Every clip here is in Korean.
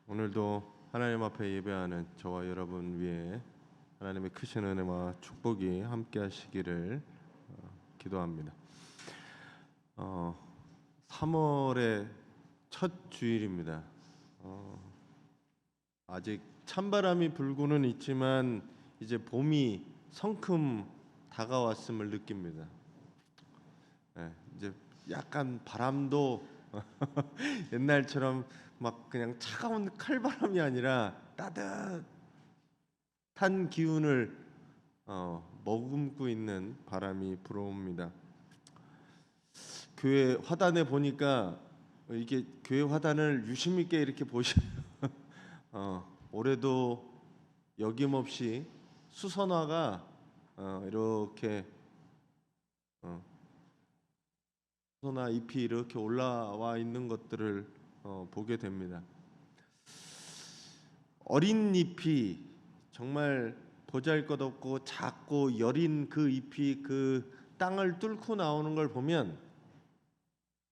오늘도 하나님 앞에 예배하는 저와 여러분 위에 하나님의 크신 은혜와 축복이 함께 하시기를 기도합니다. 3월의 첫 주일입니다. 아직 찬바람이 불고는 있지만 이제 봄이 성큼 다가왔음을 느낍니다. 이제 약간 바람도 옛날처럼 막 그냥 차가운 칼바람이 아니라 따뜻한 기운을 머금고 있는 바람이 불어옵니다. 교회 화단에 보니까 이게 교회 화단을 유심 있게 이렇게 보시면 올해도 여김없이 수선화가 이렇게 수선화 잎이 이렇게 올라와 있는 것들을 보게 됩니다. 어린 잎이 정말 보잘것없고 작고 여린 그 잎이 그 땅을 뚫고 나오는 걸 보면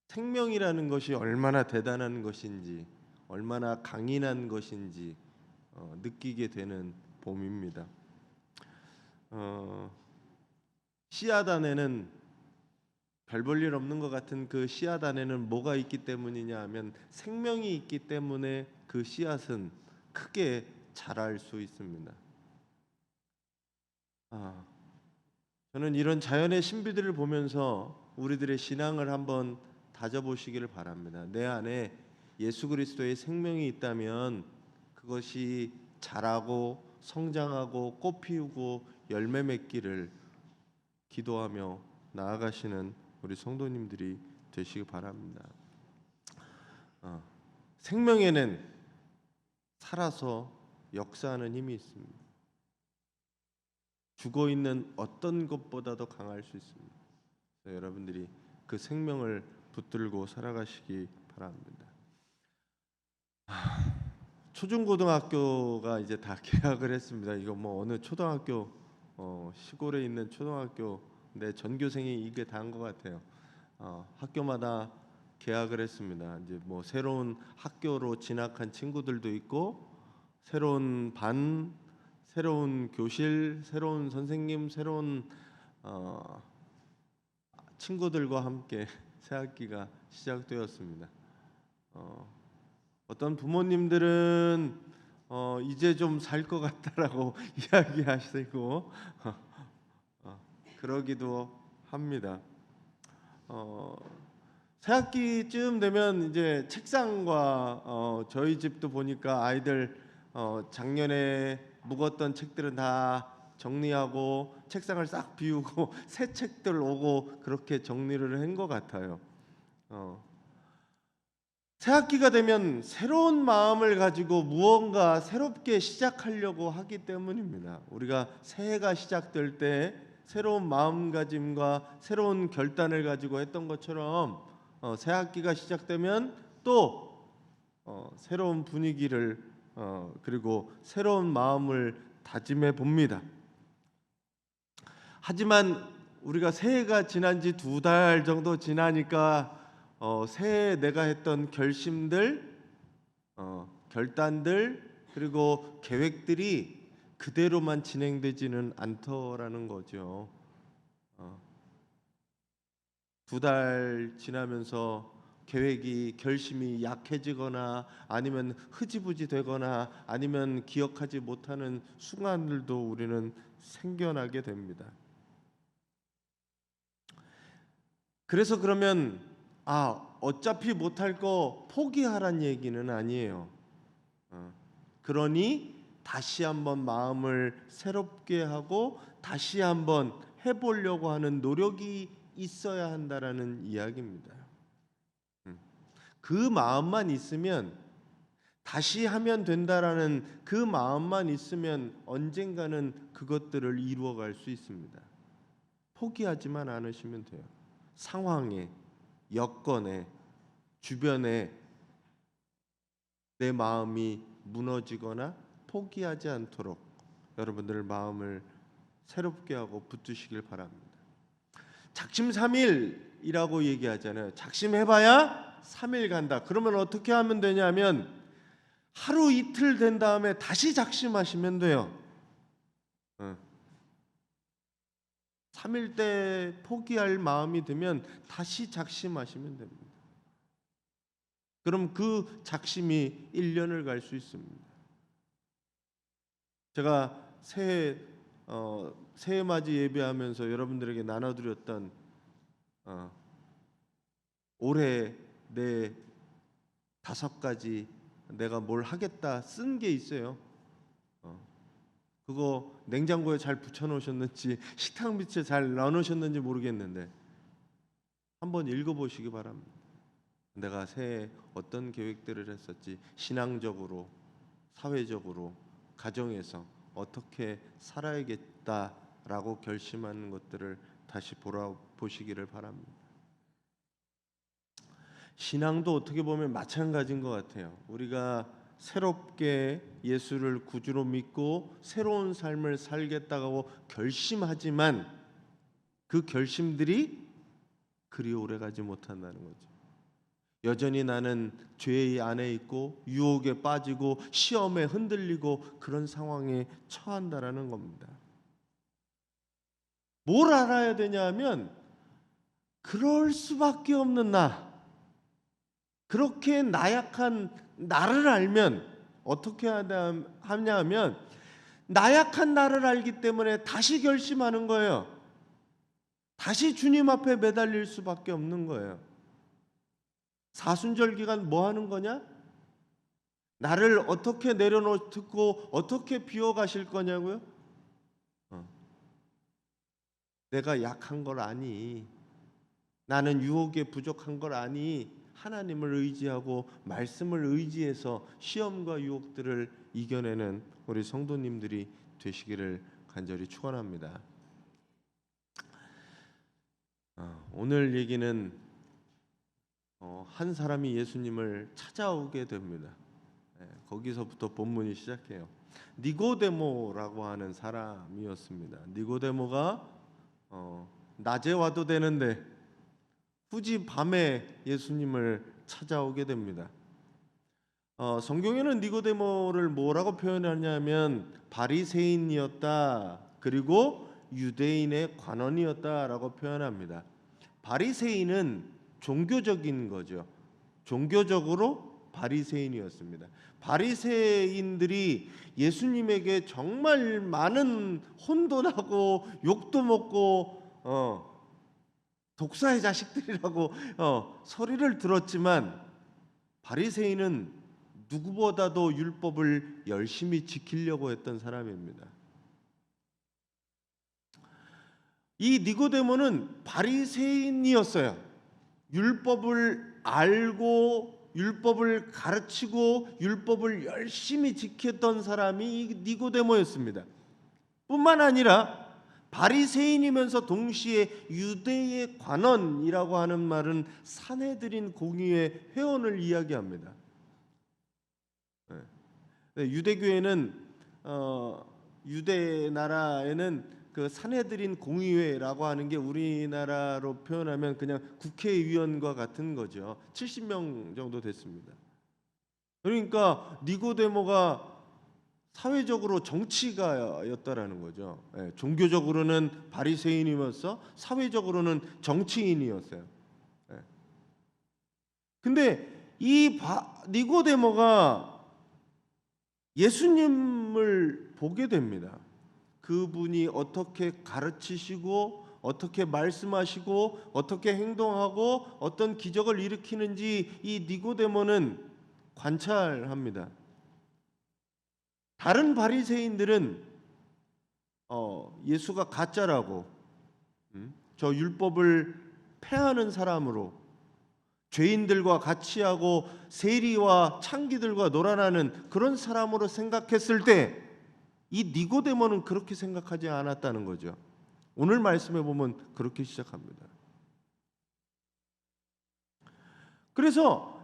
생명이라는 것이 얼마나 대단한 것인지, 얼마나 강인한 것인지 느끼게 되는 봄입니다. 씨앗 안에는 별 볼 일 없는 것 같은 그 씨앗 안에는 뭐가 있기 때문이냐 하면 생명이 있기 때문에 그 씨앗은 크게 자랄 수 있습니다. 저는 이런 자연의 신비들을 보면서 우리들의 신앙을 한번 다져보시기를 바랍니다. 내 안에 예수 그리스도의 생명이 있다면 그것이 자라고 성장하고 꽃 피우고 열매 맺기를 기도하며 나아가시는 우리 성도님들이 되시기 바랍니다. 생명에는 살아서 역사하는 힘이 있습니다. 죽어 있는 어떤 것보다도 강할 수 있습니다. 여러분들이 그 생명을 붙들고 살아가시기 바랍니다. 초중고등학교가 이제 다 개학을 했습니다. 이거 뭐 어느 초등학교 시골에 있는 초등학교 내 전교생이 이게 다인 것 같아요. 학교마다 개학을 했습니다. 이제 뭐 새로운 학교로 진학한 친구들도 있고 새로운 반, 새로운 교실, 새로운 선생님, 새로운 친구들과 함께 새 학기가 시작되었습니다. 어떤 부모님들은 이제 좀 살 것 같다라고 이야기하시고 그러기도 합니다. 새학기쯤 되면 이제 책상과 저희 집도 보니까 아이들 작년에 묵었던 책들은 다 정리하고 책상을 싹 비우고 새 책들 오고 그렇게 정리를 한 것 같아요. 새학기가 되면 새로운 마음을 가지고 무언가 새롭게 시작하려고 하기 때문입니다. 우리가 새해가 시작될 때 새로운 마음가짐과 새로운 결단을 가지고 했던 것처럼 새학기가 시작되면 또 새로운 분위기를 그리고 새로운 마음을 다짐해 봅니다. 하지만 우리가 새해가 지난 지 2달 정도 지나니까 새해 내가 했던 결심들, 결단들 그리고 계획들이 그대로만 진행되지는 않더라는 거죠. 2달 지나면서 계획이 결심이 약해지거나 아니면 흐지부지 되거나 아니면 기억하지 못하는 순간들도 우리는 생겨나게 됩니다. 그래서 그러면 어차피 못할 거 포기하란 얘기는 아니에요. 그러니 다시 한번 마음을 새롭게 하고 다시 한번 해보려고 하는 노력이 있어야 한다라는 이야기입니다. 그 마음만 있으면 다시 하면 된다라는 그 마음만 있으면 언젠가는 그것들을 이루어갈 수 있습니다. 포기하지만 않으시면 돼요. 상황에, 여건에, 주변에 내 마음이 무너지거나 포기하지 않도록 여러분들 마음을 새롭게 하고 붙드시길 바랍니다. 작심삼일이라고 얘기하잖아요. 작심해봐야 3일 간다. 그러면 어떻게 하면 되냐면 하루 이틀 된 다음에 다시 작심하시면 돼요. 3일 때 포기할 마음이 들면 다시 작심하시면 됩니다. 그럼 그 작심이 1년을 갈 수 있습니다. 제가 새해 맞이 예배하면서 여러분들에게 나눠드렸던 올해 내 5가지 내가 뭘 하겠다 쓴 게 있어요. 그거 냉장고에 잘 붙여놓으셨는지 식탁 밑에 잘 넣어놓으셨는지 모르겠는데 한번 읽어보시기 바랍니다. 내가 새해 어떤 계획들을 했었지, 신앙적으로, 사회적으로, 가정에서 어떻게 살아야겠다라고 결심하는 것들을 다시 보시기를 바랍니다. 신앙도 어떻게 보면 마찬가지인 것 같아요. 우리가 새롭게 예수를 구주로 믿고 새로운 삶을 살겠다고 결심하지만 그 결심들이 그리 오래가지 못한다는 거죠. 여전히 나는 죄의 안에 있고 유혹에 빠지고 시험에 흔들리고 그런 상황에 처한다라는 겁니다. 뭘 알아야 되냐면 그럴 수밖에 없는 그렇게 나약한 나를 알면 어떻게 하냐 하면 나약한 나를 알기 때문에 다시 결심하는 거예요. 다시 주님 앞에 매달릴 수밖에 없는 거예요. 사순절 기간 뭐 하는 거냐? 나를 어떻게 내려놓고 어떻게 비워가실 거냐고요? 내가 약한 걸 아니, 나는 유혹에 부족한 걸 아니, 하나님을 의지하고 말씀을 의지해서 시험과 유혹들을 이겨내는 우리 성도님들이 되시기를 간절히 축원합니다. 오늘 얘기는 한 사람이 예수님을 찾아오게 됩니다. 거기서부터 본문이 시작해요. 니고데모라고 하는 사람이었습니다. 니고데모가 낮에 와도 되는데 굳이 밤에 예수님을 찾아오게 됩니다. 성경에는 니고데모를 뭐라고 표현하냐면 바리새인이었다, 그리고 유대인의 관원이었다라고 표현합니다. 바리새인은 종교적인 거죠. 종교적으로 바리새인이었습니다. 바리새인들이 예수님에게 정말 많은 혼돈하고 욕도 먹고 독사의 자식들이라고 소리를 들었지만 바리새인은 누구보다도 율법을 열심히 지키려고 했던 사람입니다. 이 니고데모는 바리새인이었어요. 율법을 알고 율법을 가르치고 율법을 열심히 지켰던 사람이 이 니고데모였습니다. 뿐만 아니라 바리새인이면서 동시에 유대의 관원이라고 하는 말은 산헤드린 공의회 회원을 이야기합니다. 유대교회는 유대 나라에는 그 산헤드린 공의회라고 하는 게 우리나라로 표현하면 그냥 국회의원과 같은 거죠. 70명 정도 됐습니다. 그러니까 니고데모가 사회적으로 정치가였다라는 거죠. 종교적으로는 바리새인이면서 사회적으로는 정치인이었어요. 근데 이 니고데모가 예수님을 보게 됩니다. 그분이 어떻게 가르치시고 어떻게 말씀하시고 어떻게 행동하고 어떤 기적을 일으키는지 이 니고데모는 관찰합니다. 다른 바리새인들은 예수가 가짜라고, 저 율법을 폐하는 사람으로, 죄인들과 같이 하고 세리와 창기들과 놀아나는 그런 사람으로 생각했을 때 이 니고데모는 그렇게 생각하지 않았다는 거죠. 오늘 말씀에 보면 그렇게 시작합니다. 그래서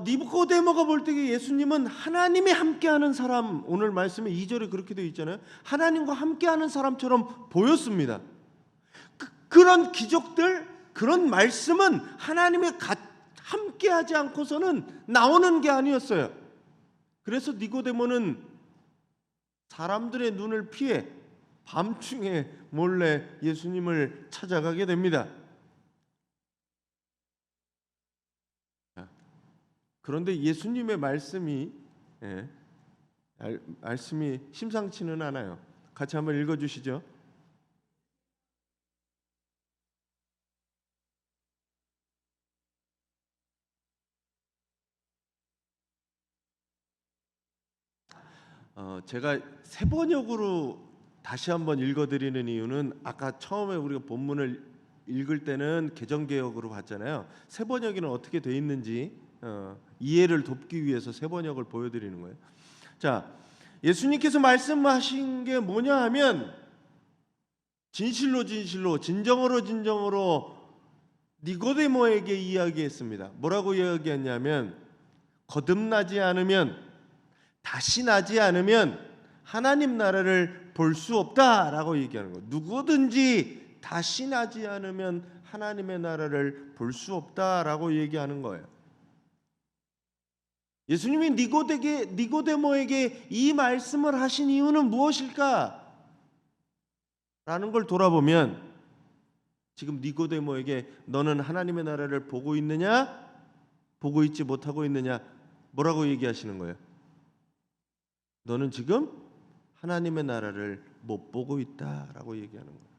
니고데모가 볼 때 예수님은 하나님이 함께하는 사람, 오늘 말씀에 2절에 그렇게 되어 있잖아요. 하나님과 함께하는 사람처럼 보였습니다. 그런 기적들, 그런 말씀은 하나님이 함께하지 않고서는 나오는 게 아니었어요. 그래서 니고데모는 사람들의 눈을 피해 밤중에 몰래 예수님을 찾아가게 됩니다. 그런데 예수님의 말씀이 말씀이 심상치는 않아요. 같이 한번 읽어주시죠. 제가 세 번역으로 다시 한번 읽어드리는 이유는 아까 처음에 우리가 본문을 읽을 때는 개정개역으로 봤잖아요. 세 번역에는 어떻게 돼 있는지 이해를 돕기 위해서 세 번역을 보여드리는 거예요. 자, 예수님께서 말씀하신 게 뭐냐 하면 진실로 진정으로 니고데모에게 이야기했습니다. 뭐라고 이야기했냐면 거듭나지 않으면, 다시 나지 않으면 하나님 나라를 볼 수 없다라고 얘기하는 거예요. 누구든지 다시 나지 않으면 하나님의 나라를 볼 수 없다라고 얘기하는 거예요. 예수님이 니고데모에게 이 말씀을 하신 이유는 무엇일까? 라는 걸 돌아보면 지금 니고데모에게 너는 하나님의 나라를 보고 있느냐? 보고 있지 못하고 있느냐? 뭐라고 얘기하시는 거예요? 너는 지금 하나님의 나라를 못 보고 있다라고 얘기하는 거예요.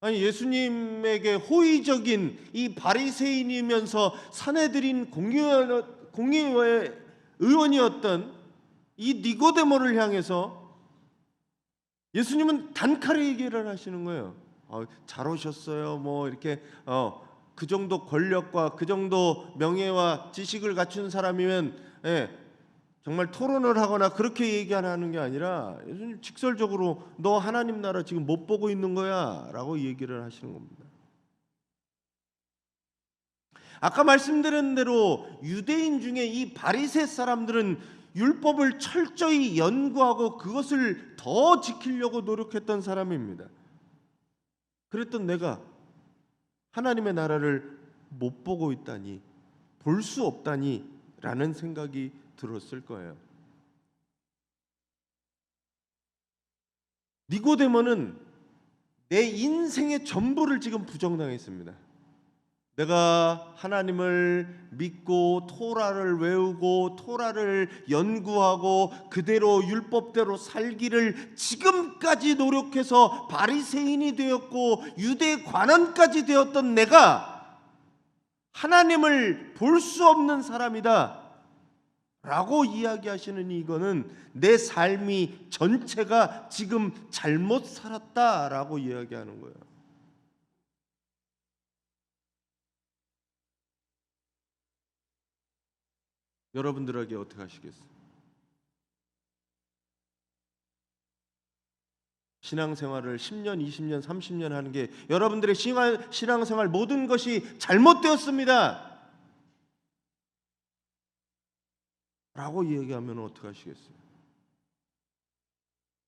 아니, 예수님에게 호의적인 이 바리새인이면서 사내들인 공의회 의원이었던 이 니고데모를 향해서 예수님은 단칼에 얘기를 하시는 거예요. 잘 오셨어요. 뭐 이렇게 그 정도 권력과 그 정도 명예와 지식을 갖춘 사람이면 정말 토론을 하거나 그렇게 얘기하는 게 아니라 예수님 직설적으로 너 하나님 나라 지금 못 보고 있는 거야 라고 얘기를 하시는 겁니다. 아까 말씀드린 대로 유대인 중에 이 바리새 사람들은 율법을 철저히 연구하고 그것을 더 지키려고 노력했던 사람입니다. 그랬던 내가 하나님의 나라를 못 보고 있다니, 볼 수 없다니 라는 생각이 들었을 거예요. 니고데모는 내 인생의 전부를 지금 부정당했습니다. 내가 하나님을 믿고 토라를 외우고 토라를 연구하고 그대로 율법대로 살기를 지금까지 노력해서 바리새인이 되었고 유대 관원까지 되었던 내가 하나님을 볼 수 없는 사람이다 라고 이야기하시는 이거는 내 삶이 전체가 지금 잘못 살았다라고 이야기하는 거예요. 여러분들에게 어떻게 하시겠어요? 신앙생활을 10년, 20년, 30년 하는 게 여러분들의 신앙생활 모든 것이 잘못되었습니다 라고 이야기하면 어떻게 하시겠어요?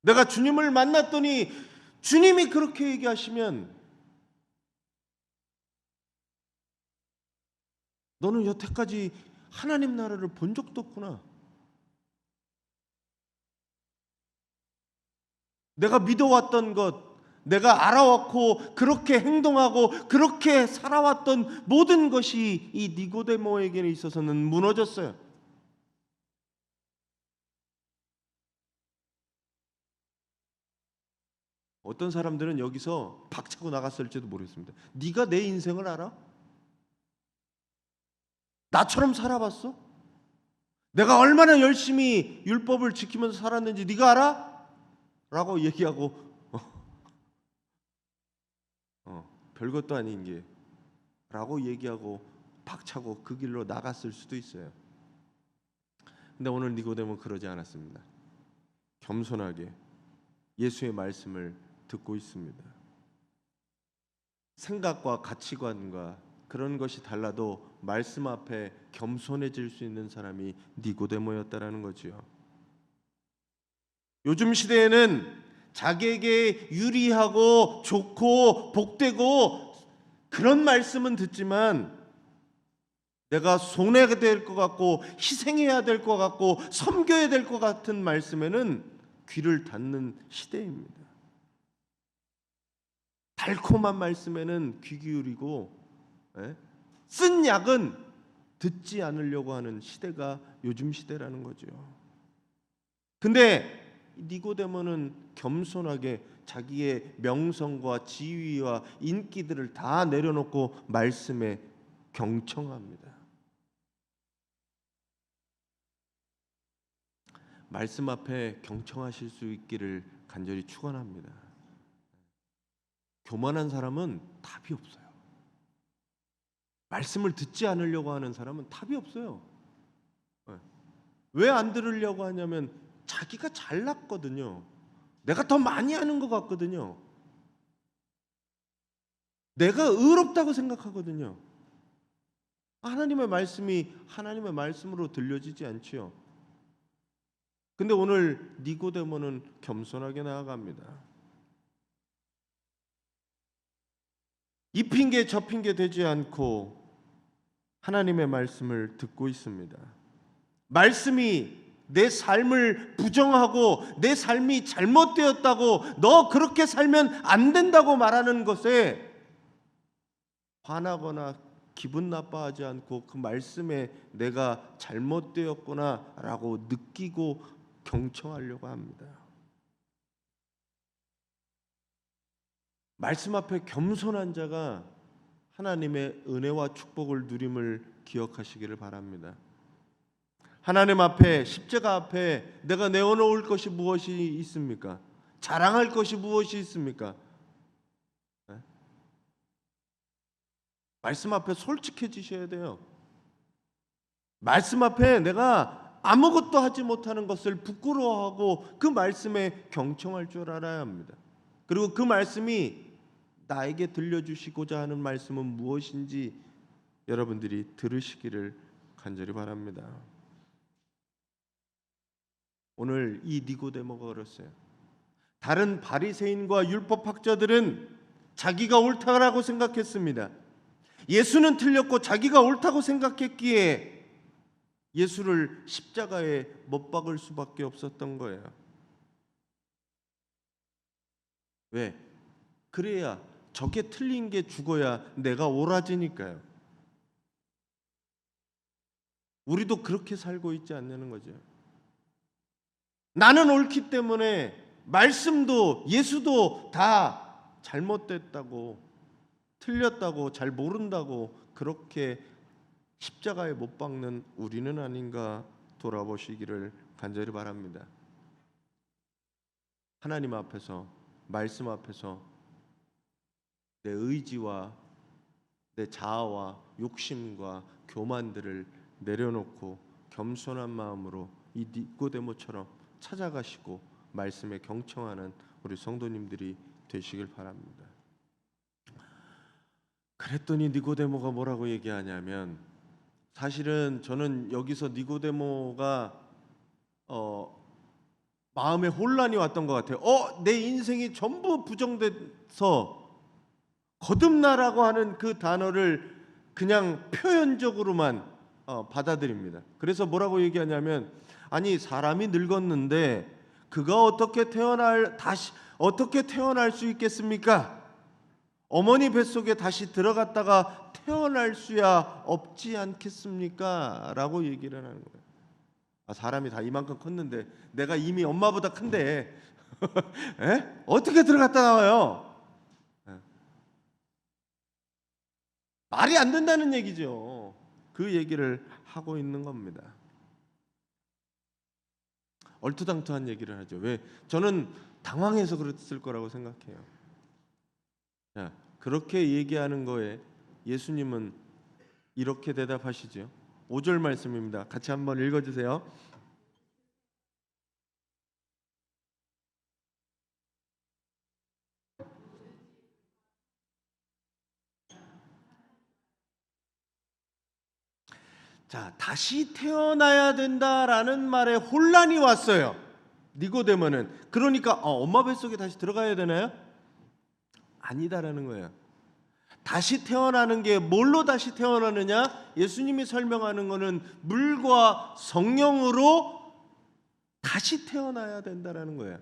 내가 주님을 만났더니 주님이 그렇게 얘기하시면 너는 여태까지 하나님 나라를 본 적도 없구나. 내가 믿어왔던 것, 내가 알아왔고 그렇게 행동하고 그렇게 살아왔던 모든 것이 이 니고데모에게 있어서는 무너졌어요. 어떤 사람들은 여기서 박차고 나갔을지도 모르겠습니다. 네가 내 인생을 알아? 나처럼 살아봤어? 내가 얼마나 열심히 율법을 지키면서 살았는지 네가 알아? 라고 얘기하고 별것도 아닌 게 라고 얘기하고 박차고 그 길로 나갔을 수도 있어요. 근데 오늘 니고데모는 그러지 않았습니다. 겸손하게 예수의 말씀을 듣고 있습니다. 생각과 가치관과 그런 것이 달라도 말씀 앞에 겸손해질 수 있는 사람이 니고데모였다라는 거지요. 요즘 시대에는 자기에게 유리하고 좋고 복되고 그런 말씀은 듣지만 내가 손해가 될 것 같고 희생해야 될 것 같고 섬겨야 될 것 같은 말씀에는 귀를 닫는 시대입니다. 달콤한 말씀에는 귀 기울이고 쓴 약은 듣지 않으려고 하는 시대가 요즘 시대라는 거죠. 근데 니고데모는 겸손하게 자기의 명성과 지위와 인기들을 다 내려놓고 말씀에 경청합니다. 말씀 앞에 경청하실 수 있기를 간절히 축원합니다. 교만한 사람은 답이 없어요. 말씀을 듣지 않으려고 하는 사람은 답이 없어요. 왜 안 들으려고 하냐면 자기가 잘났거든요. 내가 더 많이 하는 것 같거든요. 내가 의롭다고 생각하거든요. 하나님의 말씀이 하나님의 말씀으로 들려지지 않지요. 근데 오늘 니고데모는 겸손하게 나아갑니다. 이 핑계 저 핑계 되지 않고 하나님의 말씀을 듣고 있습니다. 말씀이 내 삶을 부정하고 내 삶이 잘못되었다고 너 그렇게 살면 안 된다고 말하는 것에 화나거나 기분 나빠하지 않고 그 말씀에 내가 잘못되었구나라고 느끼고 경청하려고 합니다. 말씀 앞에 겸손한 자가 하나님의 은혜와 축복을 누림을 기억하시기를 바랍니다. 하나님 앞에 십자가 앞에 내가 내어놓을 것이 무엇이 있습니까? 자랑할 것이 무엇이 있습니까? 말씀 앞에 솔직해지셔야 돼요. 말씀 앞에 내가 아무것도 하지 못하는 것을 부끄러워하고 그 말씀에 경청할 줄 알아야 합니다. 그리고 그 말씀이 나에게 들려주시고자 하는 말씀은 무엇인지 여러분들이 들으시기를 간절히 바랍니다. 오늘 이 니고데모가 그랬어요. 다른 바리새인과 율법학자들은 자기가 옳다고 생각했습니다. 예수는 틀렸고 자기가 옳다고 생각했기에 예수를 십자가에 못 박을 수밖에 없었던 거예요. 왜? 그래야 저게 틀린 게 죽어야 내가 옳아지니까요. 우리도 그렇게 살고 있지 않냐는 거죠. 나는 옳기 때문에 말씀도 예수도 다 잘못됐다고 틀렸다고 잘 모른다고 그렇게 십자가에 못 박는 우리는 아닌가 돌아보시기를 간절히 바랍니다. 하나님 앞에서 말씀 앞에서 내 의지와 내 자아와 욕심과 교만들을 내려놓고 겸손한 마음으로 이 니고데모처럼 찾아가시고 말씀에 경청하는 우리 성도님들이 되시길 바랍니다. 그랬더니 니고데모가 뭐라고 얘기하냐면, 사실은 저는 여기서 니고데모가 마음에 혼란이 왔던 것 같아요. 내 인생이 전부 부정돼서 거듭나라고 하는 그 단어를 그냥 표현적으로만 받아들입니다. 그래서 뭐라고 얘기하냐면, 아니 사람이 늙었는데 그가 어떻게 태어날 수 있겠습니까? 어머니 뱃속에 다시 들어갔다가 태어날 수야 없지 않겠습니까? 라고 얘기를 하는 거예요. 사람이 다 이만큼 컸는데 내가 이미 엄마보다 큰데 어떻게 들어갔다 나와요? 말이 안 된다는 얘기죠. 그 얘기를 하고 있는 겁니다. 얼토당토한 얘기를 하죠. 왜? 저는 당황해서 그랬을 거라고 생각해요. 자, 그렇게 얘기하는 거에 예수님은 이렇게 대답하시죠. 5절 말씀입니다. 같이 한번 읽어주세요. 자, 다시 태어나야 된다라는 말에 혼란이 왔어요. 니고데모는. 그러니까 엄마 뱃속에 다시 들어가야 되나요? 아니다라는 거예요. 다시 태어나는 게 뭘로 다시 태어나느냐? 예수님이 설명하는 것은 물과 성령으로 다시 태어나야 된다라는 거예요.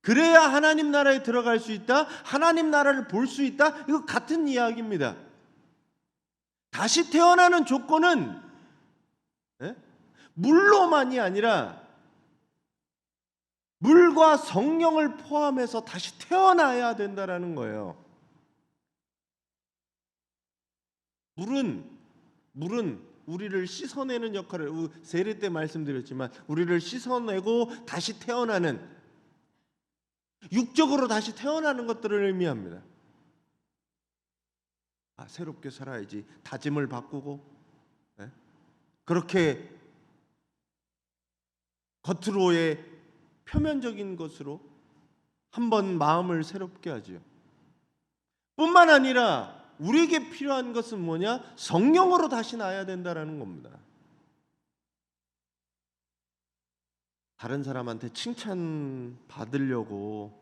그래야 하나님 나라에 들어갈 수 있다. 하나님 나라를 볼 수 있다. 이거 같은 이야기입니다. 다시 태어나는 조건은 물로만이 아니라 물과 성령을 포함해서 다시 태어나야 된다라는 거예요. 물은 우리를 씻어내는 역할을, 세례 때 말씀드렸지만 우리를 씻어내고 다시 태어나는, 육적으로 다시 태어나는 것들을 의미합니다. 새롭게 살아야지, 다짐을 바꾸고, 그렇게 겉으로의 표면적인 것으로 한번 마음을 새롭게 하지요. 뿐만 아니라 우리에게 필요한 것은 뭐냐? 성령으로 다시 나야 된다라는 겁니다. 다른 사람한테 칭찬 받으려고,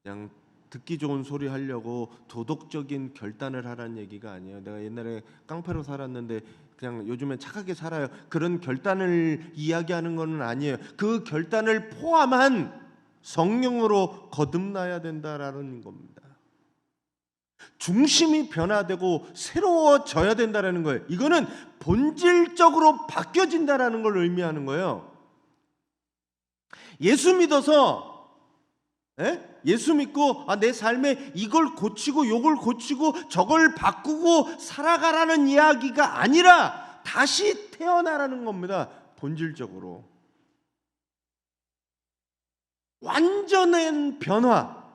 그냥 듣기 좋은 소리 하려고 도덕적인 결단을 하라는 얘기가 아니에요. 내가 옛날에 깡패로 살았는데 그냥 요즘엔 착하게 살아요, 그런 결단을 이야기하는 것은 아니에요. 그 결단을 포함한 성령으로 거듭나야 된다라는 겁니다. 중심이 변화되고 새로워져야 된다라는 거예요. 이거는 본질적으로 바뀌어진다라는 걸 의미하는 거예요. 예수 믿어서, 예수 믿고 내 삶에 이걸 고치고 요걸 고치고 저걸 바꾸고 살아가라는 이야기가 아니라 다시 태어나라는 겁니다. 본질적으로 완전한 변화,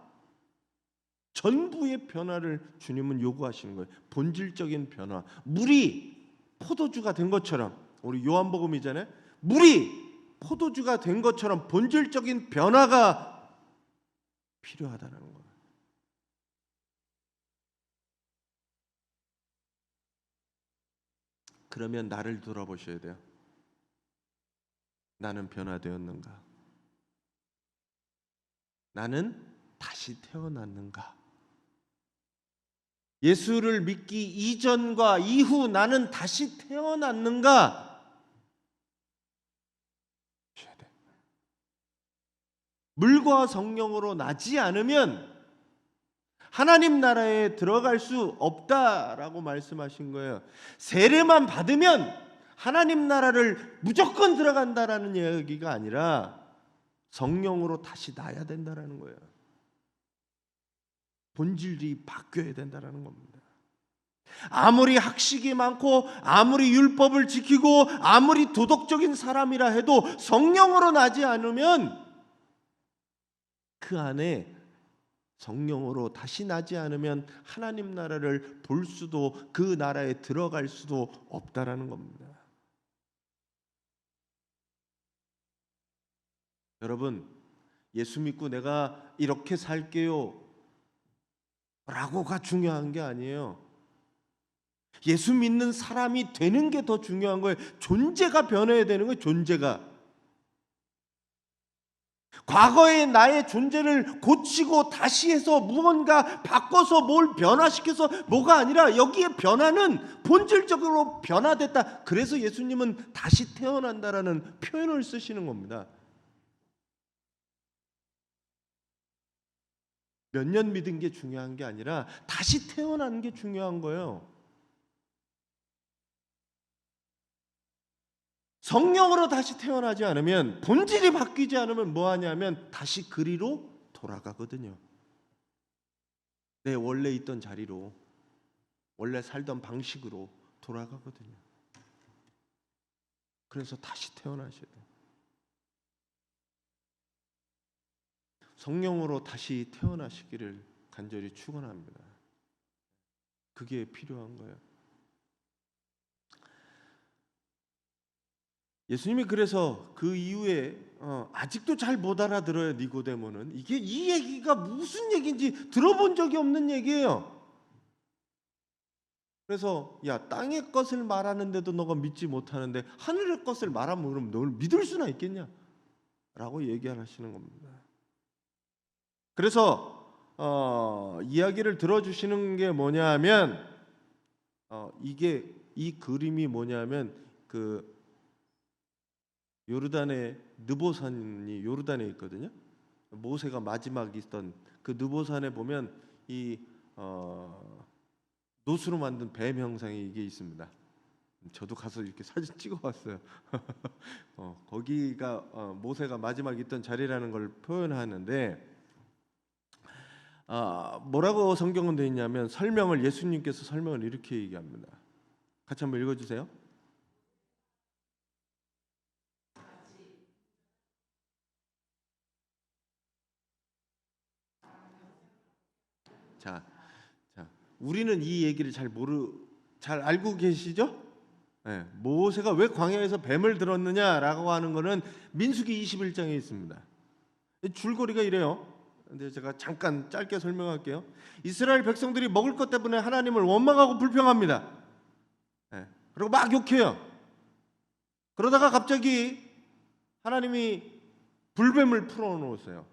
전부의 변화를 주님은 요구하시는 거예요. 본질적인 변화. 물이 포도주가 된 것처럼, 우리 요한복음이잖아요. 물이 포도주가 된 것처럼 본질적인 변화가 필요하다는 거예요. 그러면 나를 돌아보셔야 돼요. 나는 변화되었는가? 나는 다시 태어났는가? 예수를 믿기 이전과 이후 나는 다시 태어났는가? 물과 성령으로 나지 않으면 하나님 나라에 들어갈 수 없다라고 말씀하신 거예요. 세례만 받으면 하나님 나라를 무조건 들어간다라는 얘기가 아니라 성령으로 다시 나야 된다라는 거예요. 본질이 바뀌어야 된다라는 겁니다. 아무리 학식이 많고 아무리 율법을 지키고 아무리 도덕적인 사람이라 해도 성령으로 나지 않으면, 그 안에 성령으로 다시 나지 않으면 하나님 나라를 볼 수도, 그 나라에 들어갈 수도 없다라는 겁니다. 여러분, 예수 믿고 내가 이렇게 살게요 라고가 중요한 게 아니에요. 예수 믿는 사람이 되는 게 더 중요한 거예요. 존재가 변해야 되는 거예요. 존재가. 과거의 나의 존재를 고치고 다시 해서 무언가 바꿔서 뭘 변화시켜서 뭐가 아니라, 여기에 변화는 본질적으로 변화됐다. 그래서 예수님은 다시 태어난다라는 표현을 쓰시는 겁니다. 몇 년 믿은 게 중요한 게 아니라 다시 태어나는 게 중요한 거예요. 성령으로 다시 태어나지 않으면, 본질이 바뀌지 않으면 뭐 하냐면 다시 그리로 돌아가거든요. 내 원래 있던 자리로, 원래 살던 방식으로 돌아가거든요. 그래서 다시 태어나셔야 돼요. 성령으로 다시 태어나시기를 간절히 축원합니다. 그게 필요한 거예요. 예수님이 그래서 그 이후에 아직도 잘 못 알아들어요. 니고데모는 이게, 이 얘기가 무슨 얘기인지 들어본 적이 없는 얘기예요. 그래서 야, 땅의 것을 말하는데도 너가 믿지 못하는데 하늘의 것을 말하면 그럼 널 믿을 수나 있겠냐? 라고 얘기하시는 겁니다. 그래서 이야기를 들어주시는 게 뭐냐면 이게 이 그림이 뭐냐면 그 요르단의 느보산이 요르단에 있거든요. 모세가 마지막 있던 그 느보산에 보면 이 노수로 만든 뱀 형상이 이게 있습니다. 저도 가서 이렇게 사진 찍어봤어요. 거기가 모세가 마지막 있던 자리라는 걸 표현하는데 뭐라고 성경은 되어 있냐면 설명을 예수님께서 설명을 이렇게 얘기합니다. 같이 한번 읽어주세요. 자, 우리는 이 얘기를 잘 알고 계시죠? 네, 모세가 왜 광야에서 뱀을 들었느냐라고 하는 것은 민수기 21장에 있습니다. 줄거리가 이래요. 근데 제가 잠깐 짧게 설명할게요. 이스라엘 백성들이 먹을 것 때문에 하나님을 원망하고 불평합니다. 네, 그리고 막 욕해요. 그러다가 갑자기 하나님이 불뱀을 풀어놓으세요.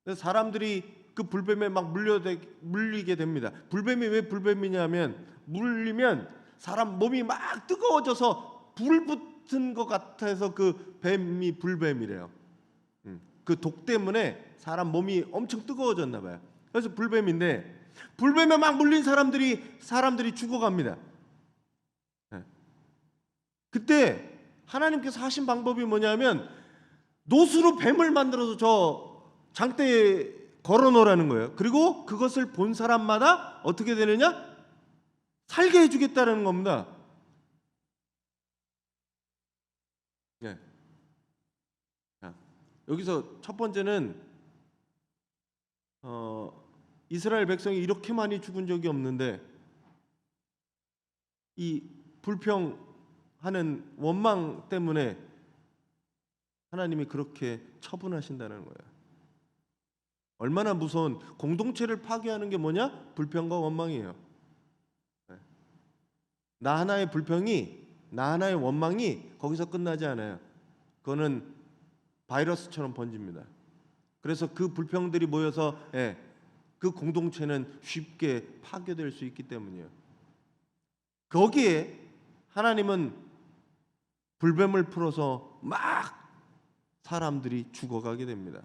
그래서 사람들이 그 불뱀에 막 물리게 됩니다. 불뱀이 왜 불뱀이냐면 물리면 사람 몸이 막 뜨거워져서 불 붙은 것 같아서 그 뱀이 불뱀이래요. 그 독 때문에 사람 몸이 엄청 뜨거워졌나 봐요. 그래서 불뱀인데 불뱀에 막 물린 사람들이 죽어갑니다. 그때 하나님께서 하신 방법이 뭐냐면 노수로 뱀을 만들어서 저 장대에 걸어놓으라는 거예요. 그리고 그것을 본 사람마다 어떻게 되느냐? 살게 해주겠다는 겁니다. 네. 여기서 첫 번째는 이스라엘 백성이 이렇게 많이 죽은 적이 없는데 이 불평하는 원망 때문에 하나님이 그렇게 처분하신다는 거예요. 얼마나 무서운 공동체를 파괴하는 게 뭐냐? 불평과 원망이에요. 나 하나의 불평이, 나 하나의 원망이 거기서 끝나지 않아요. 그거는 바이러스처럼 번집니다. 그래서 그 불평들이 모여서 그 공동체는 쉽게 파괴될 수 있기 때문이에요. 거기에 하나님은 불뱀을 풀어서 막 사람들이 죽어가게 됩니다.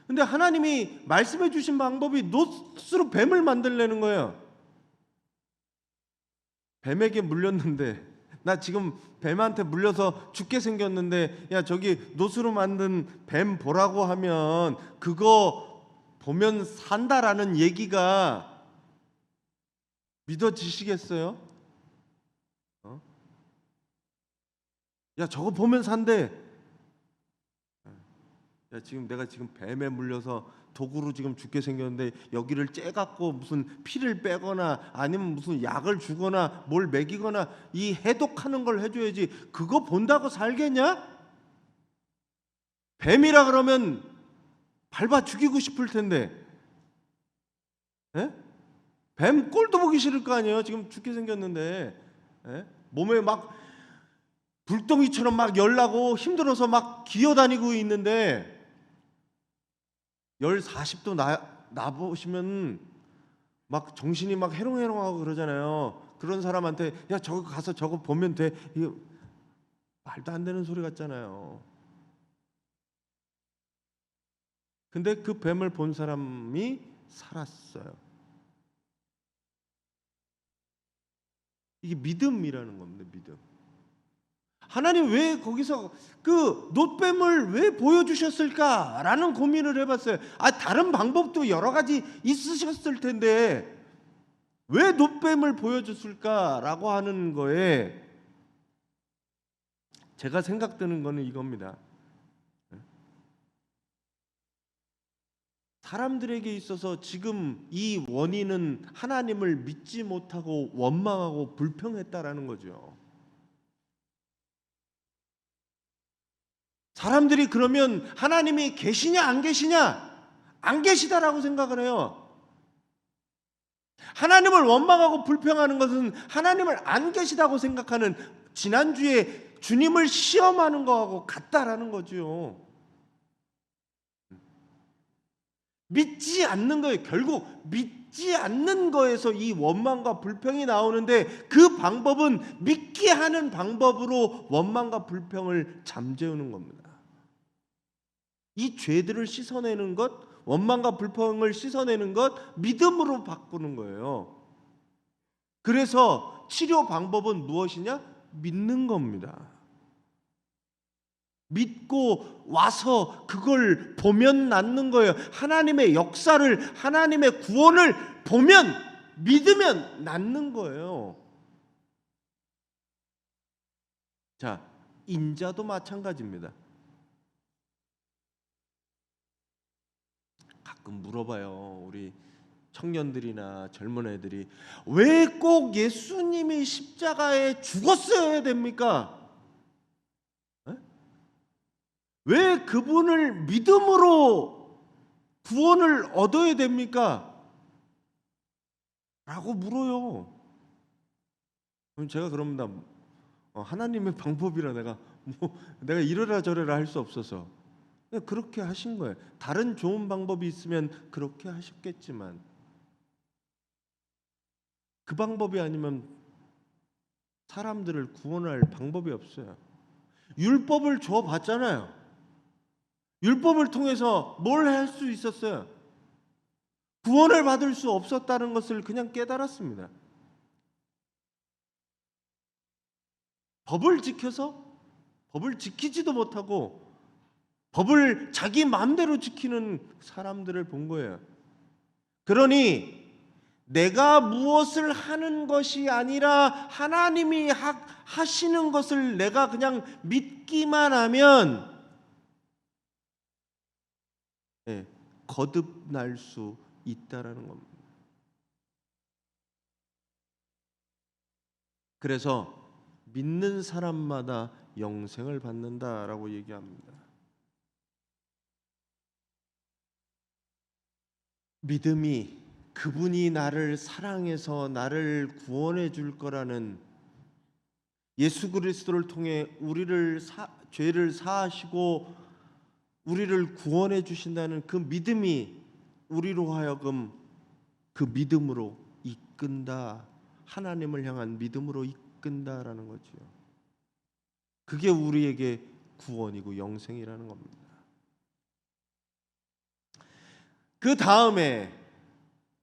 근데 하나님이 말씀해 주신 방법이 노스로 뱀을 만들려는 거예요. 뱀에게 물렸는데 나 지금 뱀한테 물려서 죽게 생겼는데 야 저기 노스로 만든 뱀 보라고 하면 그거 보면 산다라는 얘기가 믿어지시겠어요? 야 저거 보면 산대. 야, 내가 지금 뱀에 물려서 독으로 지금 죽게 생겼는데 여기를 째갖고 무슨 피를 빼거나 아니면 무슨 약을 주거나 뭘 먹이거나 이 해독하는 걸 해줘야지 그거 본다고 살겠냐? 뱀이라 그러면 밟아 죽이고 싶을 텐데 뱀 꼴도 보기 싫을 거 아니에요. 지금 죽게 생겼는데 몸에 막 불덩이처럼 막 열나고 힘들어서 막 기어다니고 있는데 열 40도 나보시면 막 정신이 막 해롱해롱하고 그러잖아요. 그런 사람한테 야 저거 가서 저거 보면 돼. 이거 말도 안 되는 소리 같잖아요. 근데 그 뱀을 본 사람이 살았어요. 이게 믿음이라는 겁니다. 믿음. 하나님 왜 거기서 그 놋뱀을 왜 보여주셨을까라는 고민을 해봤어요. 다른 방법도 여러 가지 있으셨을 텐데 왜 놋뱀을 보여줬을까라고 하는 거에 제가 생각드는 거는 이겁니다. 사람들에게 있어서 지금 이 원인은 하나님을 믿지 못하고 원망하고 불평했다라는 거죠. 사람들이 그러면 하나님이 계시냐 안 계시냐? 안 계시다라고 생각을 해요. 하나님을 원망하고 불평하는 것은 하나님을 안 계시다고 생각하는 지난주에 주님을 시험하는 거하고 같다라는 거죠. 믿지 않는 거예요. 결국 믿지 않는 거에서 이 원망과 불평이 나오는데, 그 방법은 믿게 하는 방법으로 원망과 불평을 잠재우는 겁니다. 이 죄들을 씻어내는 것, 원망과 불평을 씻어내는 것, 믿음으로 바꾸는 거예요. 그래서 치료 방법은 무엇이냐? 믿는 겁니다. 믿고 와서 그걸 보면 낫는 거예요. 하나님의 역사를, 하나님의 구원을 보면, 믿으면 낫는 거예요. 자, 인자도 마찬가지입니다. 가끔 물어봐요. 우리 청년들이나 젊은 애들이 왜 꼭 예수님이 십자가에 죽었어야 됩니까? 왜 그분을 믿음으로 구원을 얻어야 됩니까? 라고 물어요. 그럼 제가 그럽니다. 하나님의 방법이라 내가 이러라 저러라 할 수 없어서 그냥 그렇게 하신 거예요. 다른 좋은 방법이 있으면 그렇게 하셨겠지만 그 방법이 아니면 사람들을 구원할 방법이 없어요. 율법을 줘봤잖아요. 율법을 통해서 뭘 할 수 있었어요? 구원을 받을 수 없었다는 것을 그냥 깨달았습니다. 법을 지켜서 법을 지키지도 못하고 법을 자기 마음대로 지키는 사람들을 본 거예요. 그러니 내가 무엇을 하는 것이 아니라 하나님이 하시는 것을 내가 그냥 믿기만 하면 거듭날 수 있다라는 겁니다. 그래서 믿는 사람마다 영생을 받는다라고 얘기합니다. 믿음이 그분이 나를 사랑해서 나를 구원해 줄 거라는, 예수 그리스도를 통해 우리를 죄를 사하시고 우리를 구원해 주신다는 그 믿음이 우리로 하여금 그 믿음으로 이끈다. 하나님을 향한 믿음으로 이끈다라는 거지요. 그게 우리에게 구원이고 영생이라는 겁니다. 그 다음에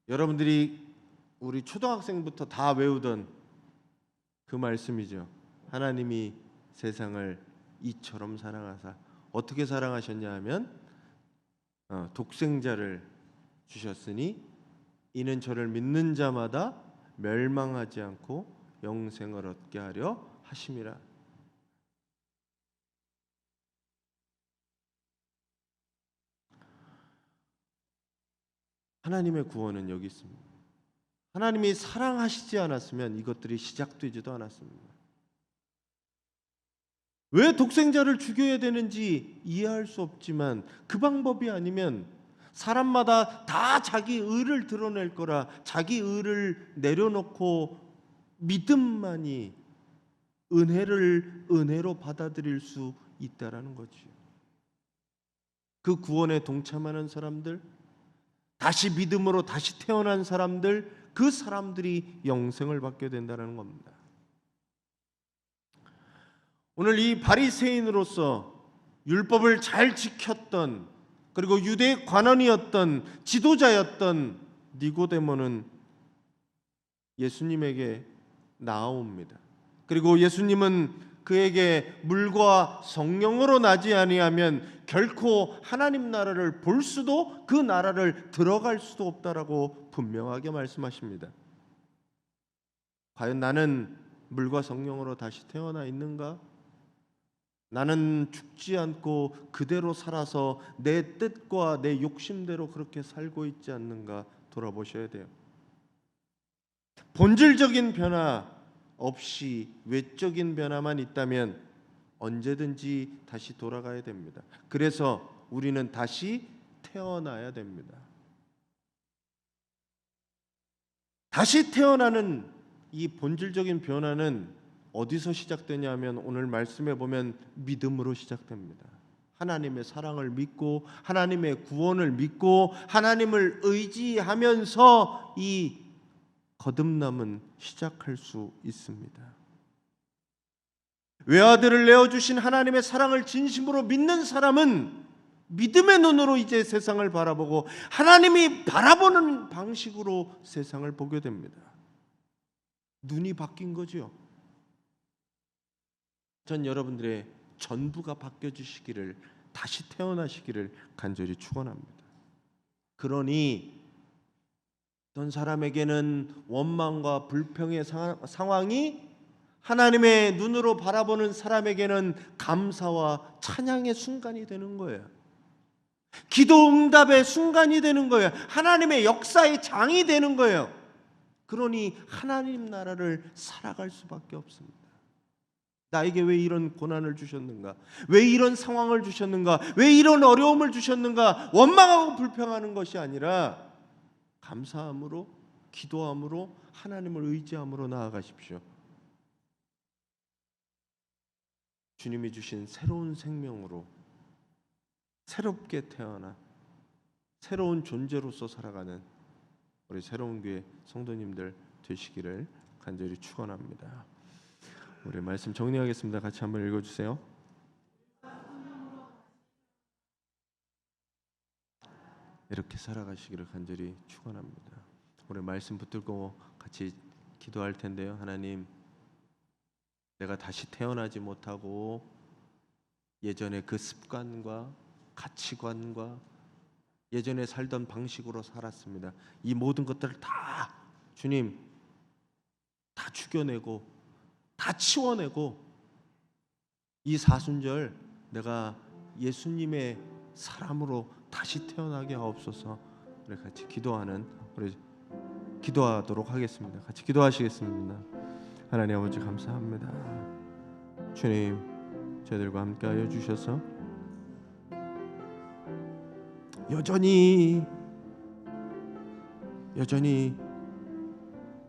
여러분들이 우리 초등학생부터 다 외우던 그 말씀이죠. 하나님이 세상을 이처럼 사랑하사. 어떻게 사랑하셨냐 하면 독생자를 주셨으니 이는 저를 믿는 자마다 멸망하지 않고 영생을 얻게 하려 하심이라. 하나님의 구원은 여기 있습니다. 하나님이 사랑하시지 않았으면 이것들이 시작되지도 않았습니다. 왜 독생자를 죽여야 되는지 이해할 수 없지만 그 방법이 아니면 사람마다 다 자기 의를 드러낼 거라, 자기 의를 내려놓고 믿음만이 은혜를 은혜로 받아들일 수 있다라는 거지요. 그 구원에 동참하는 사람들, 다시 믿음으로 다시 태어난 사람들, 그 사람들이 영생을 받게 된다는 겁니다. 오늘 이 바리새인으로서 율법을 잘 지켰던, 그리고 유대 관원이었던 지도자였던 니고데모는 예수님에게 나아옵니다. 그리고 예수님은 그에게 물과 성령으로 나지 아니하면 결코 하나님 나라를 볼 수도 그 나라를 들어갈 수도 없다라고 분명하게 말씀하십니다. 과연 나는 물과 성령으로 다시 태어나 있는가? 나는 죽지 않고 그대로 살아서 내 뜻과 내 욕심대로 그렇게 살고 있지 않는가 돌아보셔야 돼요. 본질적인 변화 없이 외적인 변화만 있다면 언제든지 다시 돌아가야 됩니다. 그래서 우리는 다시 태어나야 됩니다. 다시 태어나는 이 본질적인 변화는 어디서 시작되냐 하면 오늘 말씀에 보면 믿음으로 시작됩니다. 하나님의 사랑을 믿고 하나님의 구원을 믿고 하나님을 의지하면서 이 거듭남은 시작할 수 있습니다. 외아들을 내어주신 하나님의 사랑을 진심으로 믿는 사람은 믿음의 눈으로 이제 세상을 바라보고 하나님이 바라보는 방식으로 세상을 보게 됩니다. 눈이 바뀐 거죠. 전 여러분들의 전부가 바뀌어지시기를, 다시 태어나시기를 간절히 축원합니다. 그러니 어떤 사람에게는 원망과 불평의 상황이 하나님의 눈으로 바라보는 사람에게는 감사와 찬양의 순간이 되는 거예요. 기도 응답의 순간이 되는 거예요. 하나님의 역사의 장이 되는 거예요. 그러니 하나님 나라를 살아갈 수밖에 없습니다. 나에게 왜 이런 고난을 주셨는가? 왜 이런 상황을 주셨는가? 왜 이런 어려움을 주셨는가? 원망하고 불평하는 것이 아니라 감사함으로, 기도함으로, 하나님을 의지함으로 나아가십시오. 주님이 주신 새로운 생명으로 새롭게 태어나 새로운 존재로서 살아가는 우리 새로운 교회 성도님들 되시기를 간절히 축원합니다. 우리 말씀 정리하겠습니다. 같이 한번 읽어주세요. 이렇게 살아가시기를 간절히 축원합니다. 우리 말씀 붙들고 같이 기도할 텐데요. 하나님, 내가 다시 태어나지 못하고 예전의 그 습관과 가치관과 예전에 살던 방식으로 살았습니다. 이 모든 것들을 다 주님 다 죽여내고 다 치워내고 이 사순절 내가 예수님의 사람으로 다시 태어나게 하옵소서. 우리 같이 기도하도록 하겠습니다. 같이 기도하시겠습니다. 하나님 아버지 감사합니다. 주님, 저희들과 함께하여 주셔서 여전히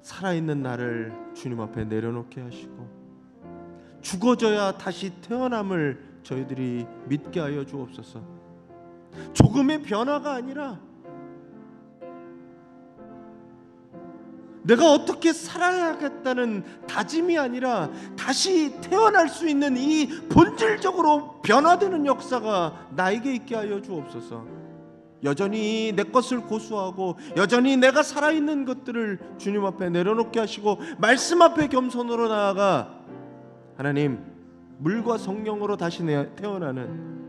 살아있는 나를 주님 앞에 내려놓게 하시고 죽어져야 다시 태어남을 저희들이 믿게 하여 주옵소서. 조금의 변화가 아니라 내가 어떻게 살아야겠다는 다짐이 아니라 다시 태어날 수 있는 이 본질적으로 변화되는 역사가 나에게 있게 하여 주옵소서. 여전히 내 것을 고수하고 여전히 내가 살아있는 것들을 주님 앞에 내려놓게 하시고 말씀 앞에 겸손으로 나아가 하나님 물과 성령으로 다시 태어나는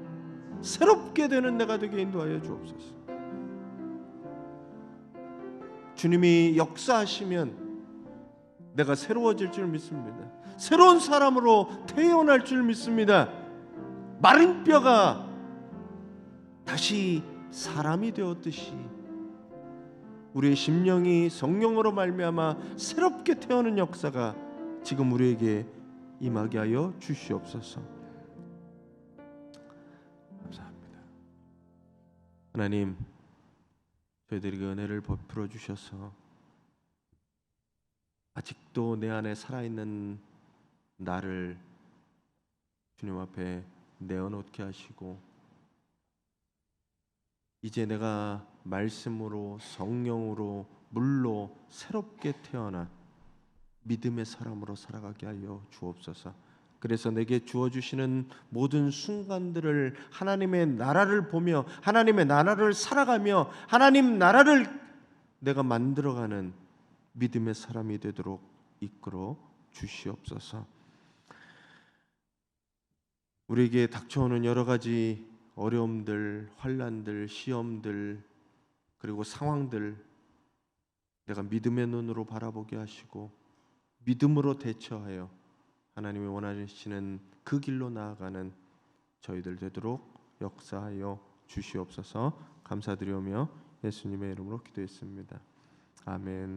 새롭게 되는 내가 되게 인도하여 주옵소서. 주님이 역사하시면 내가 새로워질 줄 믿습니다. 새로운 사람으로 태어날 줄 믿습니다. 마른 뼈가 다시 사람이 되었듯이 우리의 심령이 성령으로 말미암아 새롭게 태어나는 역사가 지금 우리에게 임하게 하여 주시옵소서. 감사합니다. 하나님, 저희들에게 은혜를 베풀어 주셔서 아직도 내 안에 살아있는 나를 주님 앞에 내어놓게 하시고 이제 내가 말씀으로 성령으로 물로 새롭게 태어나 믿음의 사람으로 살아가게 하여 주옵소서. 그래서 내게 주어주시는 모든 순간들을 하나님의 나라를 보며 하나님의 나라를 살아가며 하나님 나라를 내가 만들어가는 믿음의 사람이 되도록 이끌어 주시옵소서. 우리에게 닥쳐오는 여러 가지 어려움들, 환난들, 시험들 그리고 상황들 내가 믿음의 눈으로 바라보게 하시고 믿음으로 대처하여 하나님이 원하시는 그 길로 나아가는 저희들 되도록 역사하여 주시옵소서. 감사드리오며 예수님의 이름으로 기도했습니다. 아멘.